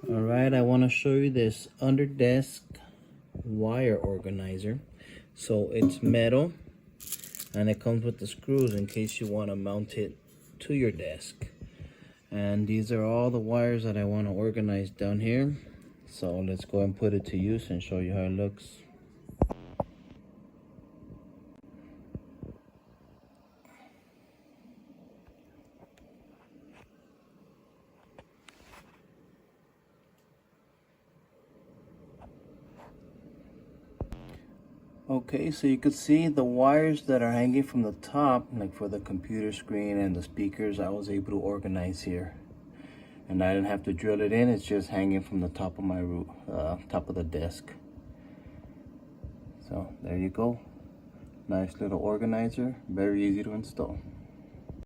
Alright, I want to show you this under desk wire organizer. So it's metal and it comes with the screws in case you want to mount it to your desk. And these are all the wires that I want to organize down here. So let's go and put it to use and show you how it looks. Okay, so you could see the wires that are hanging from the top, like for the computer screen and the speakers, I was able to organize here. And I didn't have to drill it in, it's just hanging from the top of my top of the desk. So there you go. Nice little organizer, very easy to install.